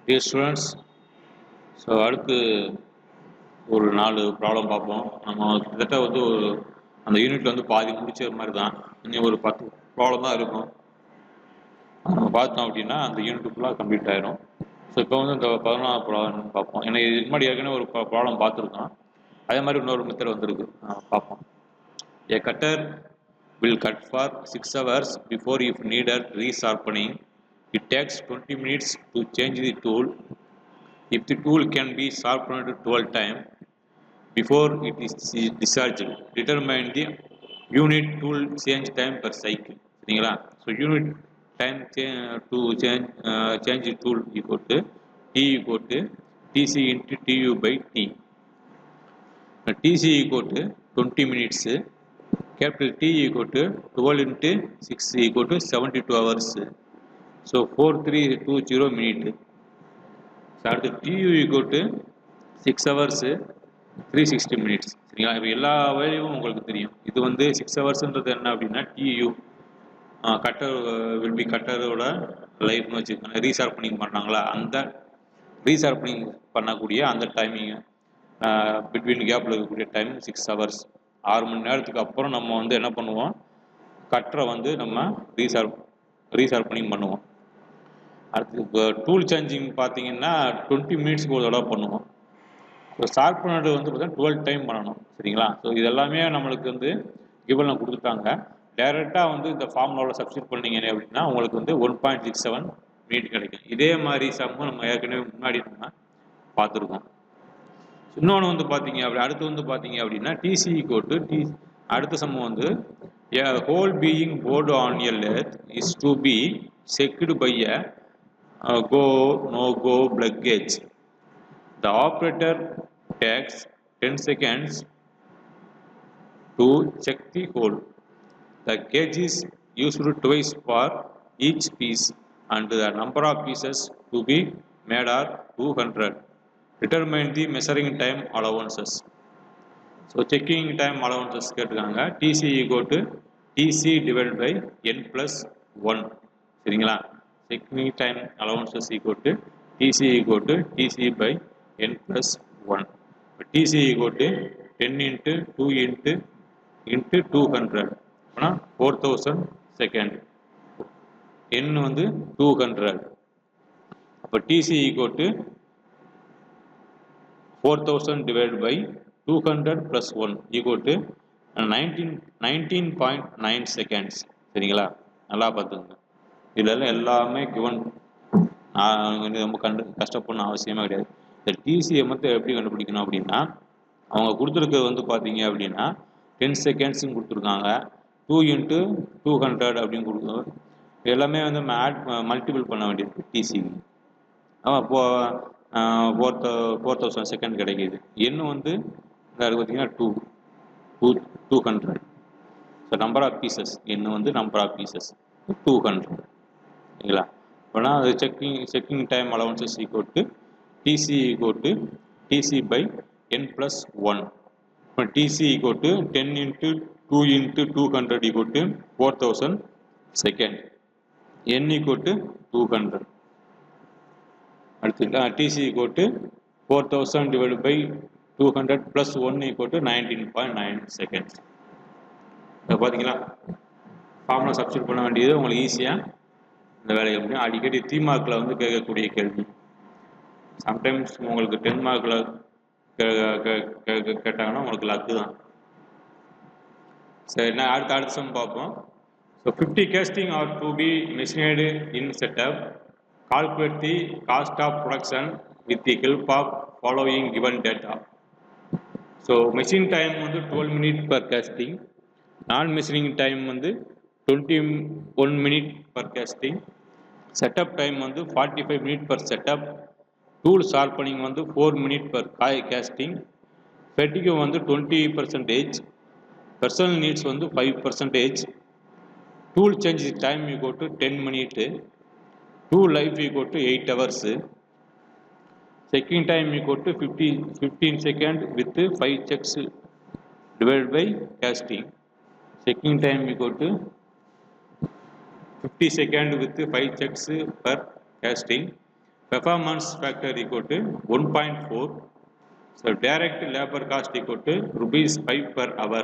Dear students, so அடுத்து ஒரு 4 problem பார்ப்போம். நம்ம கிட்டத்தட்ட வந்து அந்த யூனிட்ல வந்து பாதி முடிச்ச மாதிரி தான். இன்னும் ஒரு 10 ப்ராப்ளம் தான் இருக்கும். நம்ம பார்த்தோம் அப்படின்னா அந்த யூனிட் ஃபுல்லாக கம்ப்ளீட் ஆயிரும். ஸோ இப்போ வந்து இந்த 14 ப்ராப்ளம் பார்ப்போம். ஏன்னா இதுக்கு முன்னாடி ஏற்கனவே ஒரு ப்ராப்ளம் பார்த்துருக்கோம். அதே மாதிரி இன்னொரு மெத்தட் வந்திருக்கு, பார்ப்போம். A cutter will cut for 6 hours before if needed resharpening. It takes 20 minutes to change the tool. If the tool can be sharpened 12 times before it is discharged, determine the unit tool change time per cycle. சரிங்களா? So unit time to change the tool equal to T equal to TC into TU by T. TC equal to 20 minutes. Capital T equal to 12 into 6 equal to 72 hours. So 4320 minutes. So அடுத்து TU equal to 6 hours 360 minutes. சரிங்களா? இப்போ எல்லா வேலையும் உங்களுக்கு தெரியும். இது வந்து 6 ஹவர்ஸ்ன்றது என்ன அப்படின்னா TU கட்டர் வில் பி கட்டரோட லைஃப்னு வச்சுக்கோங்க. ரீஷார்ப்பனிங் பண்ணாங்களா அந்த ரீஷார்ப்பனிங் பண்ணக்கூடிய அந்த டைமிங் பிட்வீன் கேப்பில் இருக்கக்கூடிய டைம் 6 ஹவர்ஸ். 6 மணி நேரத்துக்கு அப்புறம் நம்ம வந்து என்ன பண்ணுவோம், கட்டரை வந்து நம்ம ரீஷார்ப்பனிங் பண்ணுவோம். அடுத்து இப்போ டூல் சேஞ்சிங் பார்த்தீங்கன்னா 20 மினிட்ஸ்க்கு ஒரு தடவை பண்ணுவோம். இப்போ ஷார்ப்பனர் வந்து பார்த்தீங்கன்னா 12 டைம் பண்ணணும். சரிங்களா? ஸோ இது எல்லாமே நம்மளுக்கு வந்து கிவனில் கொடுத்துட்டாங்க. டைரெக்டாக வந்து இந்த ஃபார்முலாவில் சப்ஸ்டியூட் பண்ணீங்க அப்படின்னா உங்களுக்கு வந்து 1.67 மினிட் கிடைக்கும். இதே மாதிரி சம்மு நம்ம ஏற்கனவே முன்னாடி நம்ம பார்த்துருக்கோம். இன்னொன்று வந்து பார்த்தீங்க அடுத்து வந்து பார்த்தீங்க அப்படின்னா டிசி கோட்டு அடுத்த சம்மு வந்து a whole being board on a lathe is to be checked by a go no go plug gauge. The operator takes 10 seconds to check the hole. The gauge is used twice for each piece and the number of pieces to be made are 200. Determine the measuring time allowances. So checking time allowances கேட்டிருக்காங்க. TC equal to TC divided by n plus 1. சரிங்களா? Checking time allowances equal to TC equal to TC by n plus 1. TC equal to 10 into 2 into 200. 4000 second. n வந்து 200. அப்போ TC equal to 4000 divided by 200 plus 1 equal to 19.9 seconds. சரிங்களா? நல்லா பார்த்துங்க. இதில் எல்லாமே given. ரொம்ப கஷ்டப்படணும் அவசியமே கிடையாது. இந்த டிசியை மட்டும் எப்படி கண்டுபிடிக்கணும் அப்படின்னா அவங்க கொடுத்துருக்கிறது வந்து பார்த்தீங்க அப்படின்னா 10 செகண்ட்ஸும் கொடுத்துருக்காங்க. 2 into 200 அப்படின்னு கொடுக்குறோம். எல்லாமே வந்து மல்டிபிள் பண்ண வேண்டியிருக்கு டிசிக்கு. அப்போ 4000 செகண்ட் கிடைக்கிது. என்ன வந்து பார்த்தீங்கன்னா 200. ஸோ நம்பர் ஆஃப் பீசஸ் என்ன வந்து நம்பர் ஆஃப் பீசஸ் 200. சரிங்களா? அப்போனா அது checking time allowances equal to TC equal to TC by N plus 1. இப்போ TC equal to 10 into 2 into 200 equal to 4000 second. N equal to 200. அடுத்து TC equal to 4000 divide by 200 plus 1 equal to 19.9 seconds. பார்த்தீங்களா? Formula substitute பண்ண வேண்டியது உங்களுக்கு ஈஸியாக இந்த வேலையை முடியும். அடிக்கடி 3 மார்க்கில் வந்து கேட்கக்கூடிய கேள்வி. சம்டைம்ஸ் உங்களுக்கு 10 மார்க்கில் கேட்டாங்கன்னா உங்களுக்கு லக்கு தான். சரி, நான் அடுத்த சம் பார்ப்போம். So 50 casting are to be machined in setup. Calculate the cost of production with the help of following given data. So machine time வந்து 12 மினிட் பர் கேஸ்டிங். நான் மெஷினிங் டைம் வந்து 21 minute per casting. Setup time வந்து 45 minute per setup. Tool sharpening வந்து 4 minute per casting. ஃபெட்டிகோ வந்து 20%. Personal needs வந்து 5%. Tool change time equal to 10 minute. Tool life equal to 8 hours. Checking time equal to 15 seconds with 5 checks divided by casting. Checking time equal to 50 seconds with 5 checks per casting. performance factor equal to 1.4. So direct labor cost equal to rupees 5 per hour.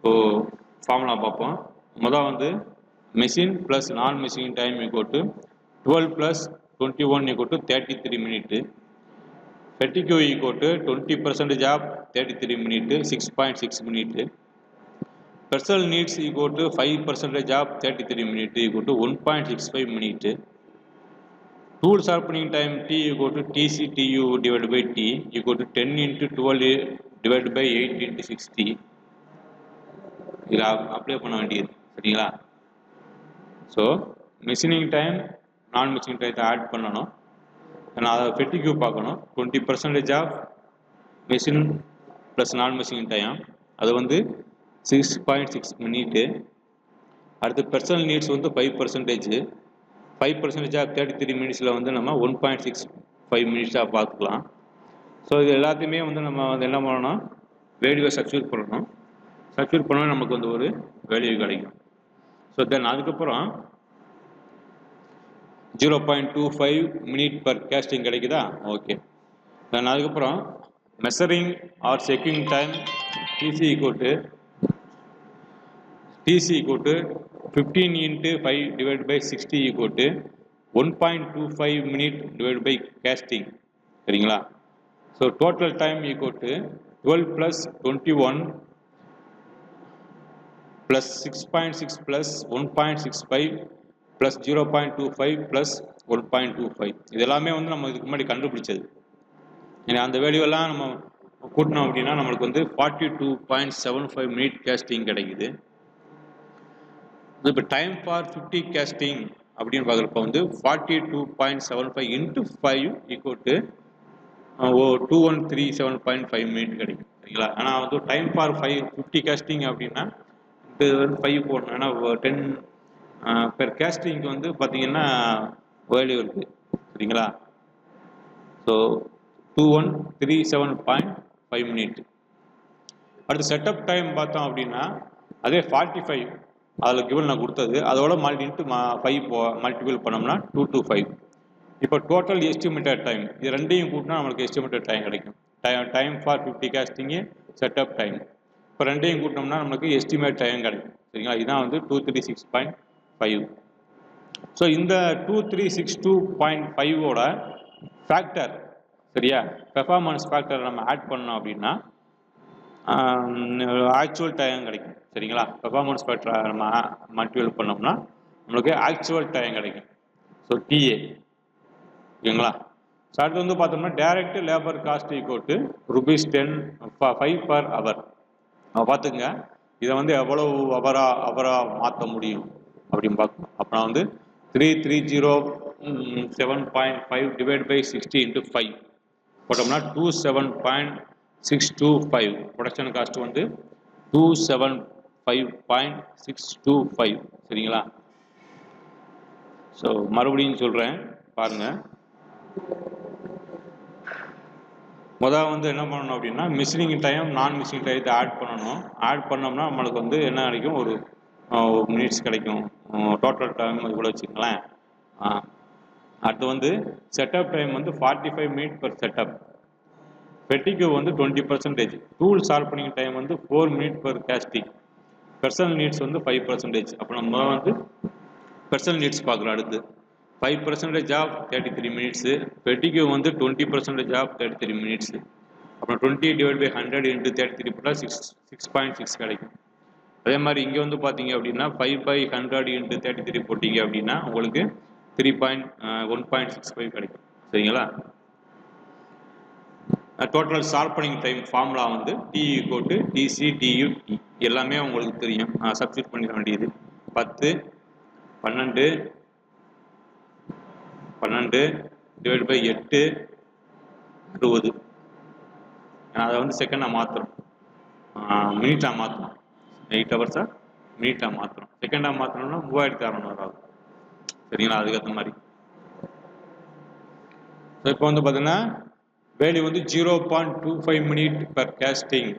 So formula பார்ப்போம். முதல் வந்து machine plus non-machine time equal to 12 plus 21 equal to 33 minutes. Fatigue equal to 20% of 33 minutes, 6.6 minutes. Personal needs equal to 5% of 33 minutes equal to 1.65 minutes. Tool sharpening time T equal to TCTU divided by T equal to 10 into 12 divided by 8 into 60. இதில் apply பண்ண வேண்டியது சரிங்களா. So machining time நான் machining டைத்தை add பண்ணணும். நான் அதை ஃபெட்டிக்யூ பார்க்கணும். 20% of machine plus நான் மிஷினிங் டைம் அது வந்து 6.6 மினிட்டு. அடுத்து பர்சனல் நீட்ஸ் வந்து 5%. 5% ஆஃப் 33 மினிட்ஸில் வந்து நம்ம 1.65 மினிட்ஸாக பார்த்துக்கலாம். ஸோ இது எல்லாத்தையுமே வந்து நம்ம வந்து என்ன பண்ணணும், வேல்யூவை சப்ஸ்டியூட் பண்ணணும். சப்ஸ்டியூட் பண்ணால் நமக்கு வந்து ஒரு வேல்யூ கிடைக்கும். ஸோ தென் அதுக்கப்புறம் 0.25 மினிட் பர் கேஸ்டிங் கிடைக்குதா, ஓகே. தென் அதுக்கப்புறம் measuring or checking time TC equal to 15 into 5 divided by 60 equal to 1.25 minute divided by casting சரிங்களா. So total time equal to 12 plus 21 plus 6.6 plus 1.65 plus 0.25 plus 1.25 இது எல்லாமே வந்து நம்ம இதுக்கு முன்னாடி கண்டுபிடிச்சது. ஏன்னா அந்த வேல்யூ எல்லாம் நம்ம கூட்டினோம் அப்படின்னா நம்மளுக்கு வந்து 42.75 மினிட் கேஸ்டிங் கிடைக்குது. இப்போ டைம் ஃபார் 50 கேஸ்டிங் அப்படின்னு பார்க்குறப்ப வந்து 42.75 into 5 equal to 2137.5 மினிட் கிடைக்கும் சரிங்களா. ஆனால் வந்து டைம் ஃபார் 50 கேஸ்டிங் அப்படின்னா இது வந்து 5 போடணும். ஏன்னா 10 பெர் கேஸ்டிங்க்கு வந்து பார்த்தீங்கன்னா வேல்யூ இருக்குது சரிங்களா. So 2137.5 minute. அடுத்து செட்டப் டைம் பார்த்தோம் அப்படின்னா அதே 45 அதில் கிவன் நான் கொடுத்தது அதோட இன்ட்டு 5 மல்டிபிள் பண்ணோம்னா 225. இப்போ டோட்டல் எஸ்டிமேட்டட் டைம் இது ரெண்டையும் கூட்டினா நம்மளுக்கு எஸ்டிமேட்டட் டைம் கிடைக்கும். Time for 50 casting setup time இப்போ ரெண்டையும் கூட்டினோம்னா நம்மளுக்கு எஸ்டிமேட் டைம் கிடைக்கும் சரிங்களா. இதுதான் வந்து 236.5. ஸோ இந்த 2362.5ஓட ஃபேக்டர் சரியா, பெர்ஃபார்மன்ஸ் ஃபேக்டர் நம்ம ஆட் பண்ணோம் அப்படின்னா ஆக்சுவல் டைம் கிடைக்கும் சரிங்களா. பெர்ஃபார்மன்ஸ் ஃபேக்டர் நம்ம மல்டிபிள் பண்ணோம்னா நம்மளுக்கு ஆக்சுவல் டைம் கிடைக்கும். ஸோ டிஏ ஓகேங்களா. ஸோ அடுத்து வந்து பார்த்தோம்னா direct labour cost equal to rupees 5 per hour. பார்த்துங்க இதை வந்து எவ்வளவு அவரா மாற்ற முடியும் அப்படின்னு பார்க்கணும். அப்புறம் வந்து 3307.5 டிவைட் பை 60 into 5 போட்டோம்னா 27.625. ப்ரொடக்ஷன் காஸ்ட் வந்து 275.625 சரிங்களா. ஸோ மறுபடியும் சொல்கிறேன் பாருங்க. முதல் வந்து என்ன பண்ணணும் அப்படின்னா மிஷினிங் டைம் நான் மிஷினிங் டைத்தை ஆட் பண்ணணும். ஆட் பண்ணோம்னா நம்மளுக்கு வந்து என்ன கிடைக்கும், ஒரு மினிட்ஸ் கிடைக்கும். டோட்டல் டைம் இது கூட வச்சுக்கலாம். அடுத்து வந்து செட்டப் டைம் வந்து 45 மினிட் பர் செட்டப். ஃபெட்டிக் வந்து 20%. டூல் ஷார்ப்பனிங் டைம் வந்து 4 minute per casting. Personal needs வந்து 5%. அப்போ நம்ம வந்து பர்சனல் நீட்ஸ் பார்க்குறோம். அடுத்து 5% ஆஃப் 33 மினிட்ஸு. ஃபெட்டிக் வந்து 20% ஆஃப் 33 மினிட்ஸு. அப்புறம் 20 டிவைட் பை 100 இன்ட்டு 33 போட்டால் 6.6 கிடைக்கும். அதே மாதிரி இங்கே வந்து பார்த்தீங்க அப்படின்னா 5/100 இன்ட்டு 33 போட்டிங்க அப்படின்னா உங்களுக்கு 1.65 கிடைக்கும் சரிங்களா. டோட்டல் ஷார்ப்பனிங் டைம் ஃபார்முலா வந்து T equal to DC DU T எல்லாமே உங்களுக்கு தெரியும். சப்ஸ்டிட் பண்ணிட வேண்டியது 10 12 டிவைட் பை 8 60. அதை வந்து செகண்டாக மாற்றுறோம், மினிட்டாக மாற்றணும். 8 ஹவர்ஸாக மினிட்டாக மாற்றுறோம். செகண்டாக மாற்றணும்னா 3600 ஆகும் சரிங்களா. அதுக்கேற்ற மாதிரி இப்போ வந்து பார்த்தீங்கன்னா வேல்யூ வந்து 0.25 minute per casting.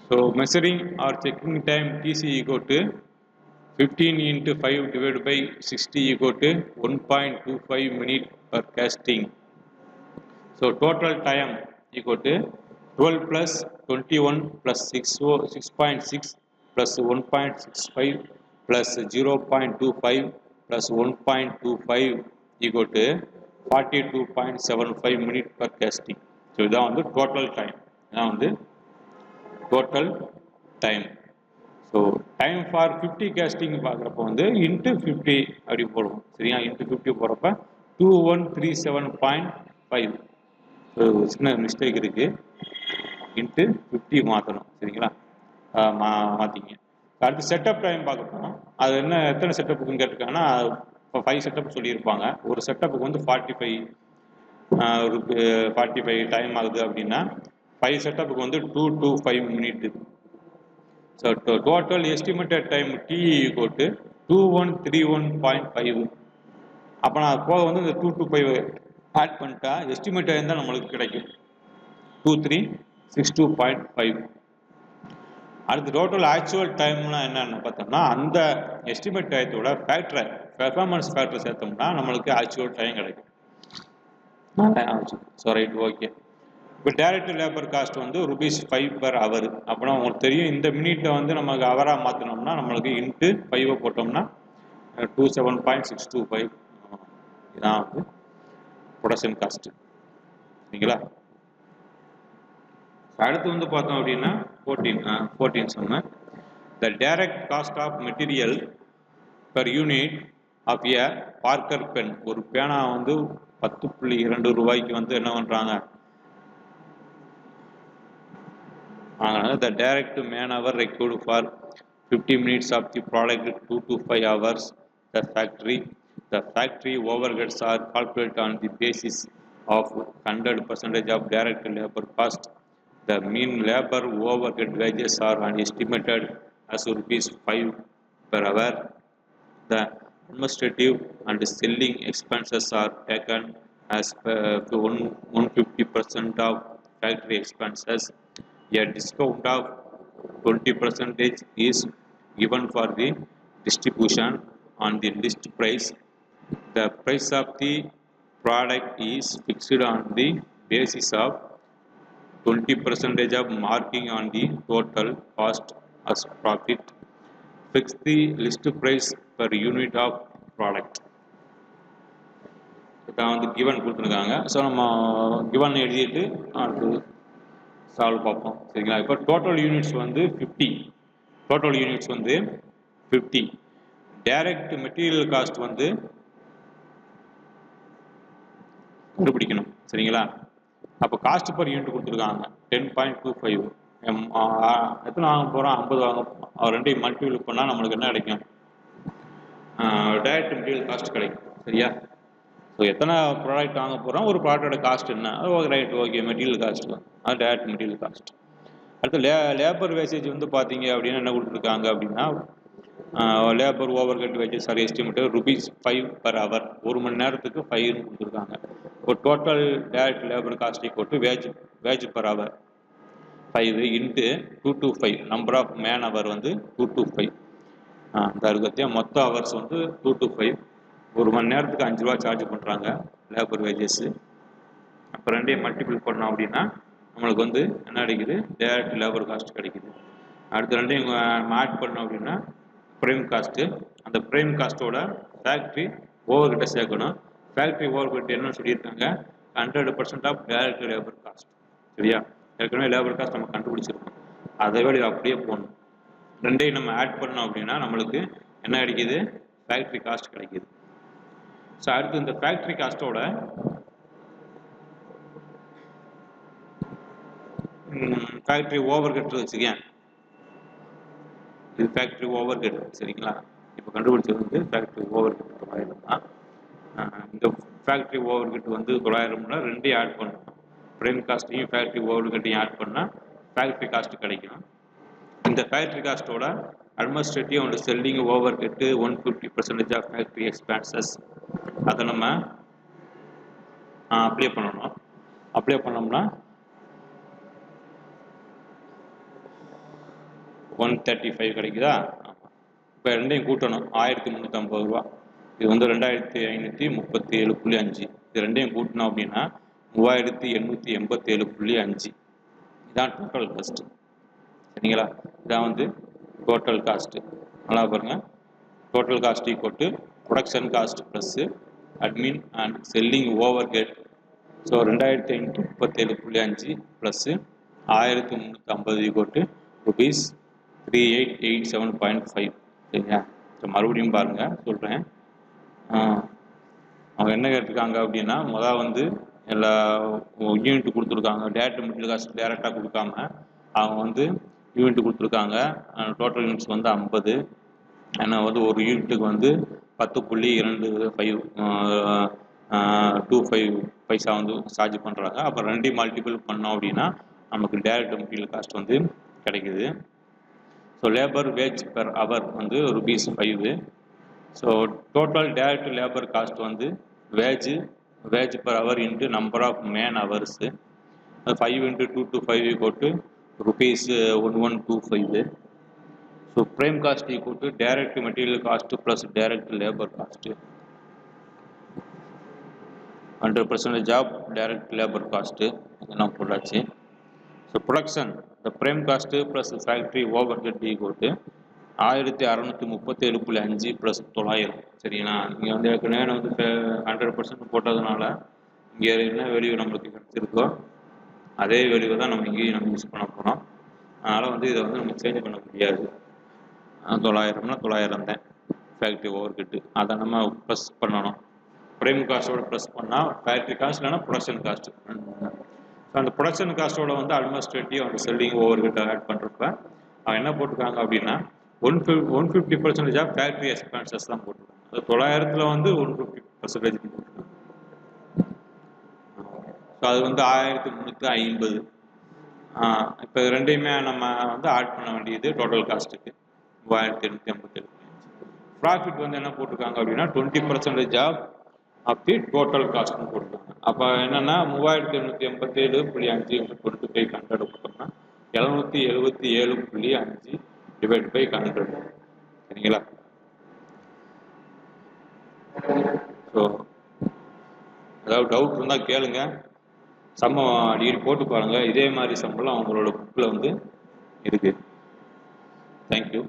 So measuring or checking time TC equal to 15 into 5 divided by 60 equal to 1.25 minute per casting. So total time equal to 12 plus 21 plus 6.6 plus 1.65 plus 0.25 plus 1.25 equal to 42.75 minute per casting. So இதான் வந்து total time. இதான் வந்து total time. So time for 50 casting பார்க்குறப்ப வந்து into 50 அப்படி போடுவோம். சரியா into 50 போகிறப்ப 2137.5. ஸோ சின்ன மிஸ்டேக் இருக்கு, இன்ட்டு 50 மாற்றணும். சரிங்களா, மாற்றிங்க. அடுத்து செட்டப் டைம் பார்க்க போகிறோம். அது என்ன எத்தனை செட்டப்புக்குன்னு கேட்டிருக்காங்கன்னா இப்போ 5 செட்டப் சொல்லியிருப்பாங்க. ஒரு செட்டப்புக்கு வந்து 45 டைம் ஆகுது அப்படின்னா 5 செட்டப்புக்கு வந்து 2 to 5 minute. So total estimated time T equal to 2131.5. அப்போ நான் போக வந்து இந்த 2 to 5 ஆட் பண்ணிட்டா எஸ்டிமேட் டைம் தான் நம்மளுக்கு கிடைக்கும் 2362.5. அடுத்து டோட்டல் ஆக்சுவல் டைம்னா என்னன்னு பார்த்தோம்னா அந்த எஸ்டிமேட் டயத்தோட ஃபேக்டர் பெர்ஃபார்மன்ஸ் ஃபேக்டர் சேர்த்தோம்னா நம்மளுக்கு ஆக்சுவல் டைம் கிடைக்கும். So right, okay. இப்போ டைரக்ட் லேபர் காஸ்ட் வந்து ₹5 per hour. அப்படின்னா உங்களுக்கு தெரியும் இந்த மினிட்டை வந்து நமக்கு ஹவராக மாற்றினோம்னா நம்மளுக்கு இன்ட்டு 5 போட்டோம்னா 27.625 இதான் வந்து ப்ரொடக்ஷன் காஸ்ட். சரிங்களா, அடுத்து வந்து பார்த்தோம் அப்படின்னா 14 சொன்னேன். The direct cost of material per unit of a Parker pen. ஒரு பேனா வந்து 10.2 ரூபாய்க்கு வந்து என்ன பண்ணுறாங்க, the direct man hour required for 50 minutes of the product 2 to 5 hours. The factory overheads are calculated on the basis of 100% of direct labor cost. The mean labor overhead wages are estimated as ₹5 per hour. The administrative and selling expenses are taken as 150% of factory expenses. A discount of 20% is given for the distribution on the list price. The price of the product is fixed on the basis of 20% of marking on the total cost as profit. Fix the list price per unit of product. இப்போ வந்து given கொடுத்துருக்காங்க. So நம்ம given எழுதிட்டு அது solve பார்ப்போம். சரிங்களா, இப்போ total units வந்து 50. டோட்டல் யூனிட்ஸ் வந்து 50. டைரக்ட் மெட்டீரியல் காஸ்ட் வந்து கண்டுபிடிக்கணும். சரிங்களா, அப்போ காஸ்ட் பர் யூனிட் கொடுத்துருக்காங்க 10.25. எத்தனை வாங்க போகிறோம், 50 வாங்க போகிறோம். அவர் ரெண்டையும் மல்டிபிள் பண்ணால் நம்மளுக்கு என்ன கிடைக்கும், டைரக்ட் மெட்டீரியல் காஸ்ட் கிடைக்கும். சரியா, ஸோ எத்தனை ப்ராடக்ட் வாங்க போகிறோம், ஒரு ப்ராடக்டோட காஸ்ட் என்ன, okay right, okay, material cost அது டைரக்ட் மெட்டீரியல் காஸ்ட். அடுத்து லேபர் வேசேஜ் வந்து பார்த்தீங்க அப்படின்னா என்ன கொடுத்துருக்காங்க அப்படின்னா labour over wages are estimated ₹5 per hour. ஒரு மணி நேரத்துக்கு 5 கொடுத்துருக்காங்க. இப்போ total direct labour cost equal to wage per hour 5 into 2 to 5 number of man hour வந்து 2 to 5. இந்த இருக்கிறதே மொத்த ஹவர்ஸ் வந்து 2 to 5. ஒரு மணி நேரத்துக்கு ₹5 சார்ஜ் பண்ணுறாங்க லேபர் வேஜஸ். அப்போ ரெண்டையும் மல்டிபிள் பண்ணோம் அப்படின்னா நம்மளுக்கு வந்து என்ன கிடைக்குது, டைரக்ட் லேபர் காஸ்ட் கிடைக்குது. அடுத்த ரெண்டையும் ஆட் பண்ணோம் அப்படின்னா ப்ரைம் காஸ்ட்டு. அந்த ப்ரைம் காஸ்ட்டோட ஃபேக்ட்ரி ஓவர்கிட்ட சேர்க்கணும். ஃபேக்ட்ரி ஓவர்கிட்ட என்னன்னு சொல்லியிருக்காங்க, 100% ஆஃப் டைரக்ட் லேபர் காஸ்ட். சரியா, ஏற்கனவே லேபர் காஸ்ட் நம்ம கண்டுபிடிச்சிருக்கோம், அதை விட அப்படியே போகணும். ரெண்டையும் நம்ம ஆட் பண்ணோம் அப்படின்னா நம்மளுக்கு என்ன கிடைக்குது, ஃபேக்ட்ரி காஸ்ட் கிடைக்குது. ஸோ அடுத்து இந்த ஃபேக்ட்ரி காஸ்ட்டோட ஃபேக்ட்ரி ஓவர் ஹெட் வச்சுக்கேன், இது ஃபேக்ட்ரி ஓவர் ஹெட். சரிங்களா, இப்போ கண்டுபிடிச்சது வந்து ஃபேக்ட்ரி ஓவர் ஹெட் 900 தான். இந்த ஃபேக்ட்ரி ஓவர் ஹெட் வந்து 900 ரெண்டையும் ஆட் பண்ணணும். ப்ரைம் காஸ்ட்டையும் ஃபேக்ட்ரி ஓவர் ஹெட்டையும் ஆட் பண்ணால் ஃபேக்ட்ரி காஸ்ட் கிடைக்கும். இந்த ஃபேக்ட்ரி காஸ்ட்டோட administrative and selling overhead 150% of factory expenses. அதை நம்ம அப்ளை பண்ணணும். அப்ளை பண்ணோம்னா 135 கிடைக்குதா. இப்போ ரெண்டையும் கூட்டணும் 1350 ரூபா. இது வந்து 2537.5. இது ரெண்டையும் கூட்டணும் அப்படின்னா 3887.5. இதான் டோட்டல் காஸ்ட். சரிங்களா? இதான் வந்து டோட்டல் காஸ்ட். நல்லா பாருங்க. Total cost equal to production cost plus admin and selling over head. So 2537.5 plus 1350 equal to ₹3887.5. சரிங்களா? ஸோ மறுபடியும் பாருங்க சொல்கிறேன். அவங்க என்ன கேட்டிருக்காங்க அப்படின்னா, முதல் வந்து எல்லா யூனிட் கொடுத்துருக்காங்க. டேரக்ட் மெட்டீரியல் காஸ்ட் டேரெக்டாக கொடுக்காம அவங்க வந்து யூனிட் கொடுத்துருக்காங்க. டோட்டல் யூனிட்ஸ் வந்து 50. ஏன்னா வந்து ஒரு யூனிட்டுக்கு வந்து 10.25 பைசா வந்து சார்ஜ் பண்ணுறாங்க. அப்புறம் 2 மல்டிபிள் பண்ணோம் அப்படின்னா நமக்கு டேரக்ட் மெட்டீரியல் காஸ்ட் வந்து கிடைக்குது. So labour wage per hour வந்து ₹5. So total direct labour cost வந்து wage per hour into number of man hours. 5 × 2 to 5 equal to ₹1125. So prime cost equal to direct material cost plus direct labour cost. 100% of direct labour cost இதெல்லாம் போட்டாச்சு. So production the prime cost plus factory overhead equal to 1637.5 plus 900. சரிங்களா? இங்கே வந்து ஏற்கனவே வந்து 100% போட்டதுனால இங்கே என்ன வேல்யூ நம்மளுக்கு கிடைச்சிருக்கோ அதே வேல்யூ தான் நம்ம இங்கேயும் நம்ம யூஸ் பண்ண போகிறோம். அதனால் வந்து இதை வந்து நம்ம சேஞ்ச் பண்ண முடியாது. 900னா 900 தான் ஃபேக்ட்ரி ஓவர் ஹெட்டு. அதை நம்ம ப்ளஸ் பண்ணணும். ப்ரைம் காஸ்ட்டோட ப்ளஸ் பண்ணால் ஃபேக்ட்ரி காஸ்ட் இல்லைனா ப்ரொடக்ஷன் காஸ்ட். ஸோ அந்த ப்ரொடக்ஷன் காஸ்ட்டோட வந்து அட்மினிஸ்ட்ரேட்டிவ் அந்த செல்லிங் ஓவர் ஹெட் ஆட் பண்ணுறப்ப அவங்க என்ன போட்டிருக்காங்க அப்படின்னா 150% ஆஃப் ஃபேக்ட்ரி எக்ஸ்பென்சஸ் தான் போட்டிருக்காங்க. அது 900ல் வந்து 150% போட்டிருக்காங்க. ஸோ அது வந்து 1350. இப்போ ரெண்டையுமே நம்ம வந்து ஆட் பண்ண வேண்டியது டோட்டல் காஸ்ட்டுக்கு 3887. ப்ராஃபிட் வந்து என்ன போட்டிருக்காங்க அப்படின்னா 20% ஆஃப் தி டோட்டல் காஸ்ட்னு போட்டிருக்காங்க. அப்போ என்னன்னா 3887.5 25 போட்டோம்னா 777.5 டிவைட் பை 100. சரிங்களா? ஸோ ஏதாவது டவுட் இருந்தால் கேளுங்க. சம்ம அடிக்கடி போட்டு பாருங்கள். இதே மாதிரி சம்பளம் அவங்களோட புக்கில் வந்து இருக்குது. தேங்க்யூ.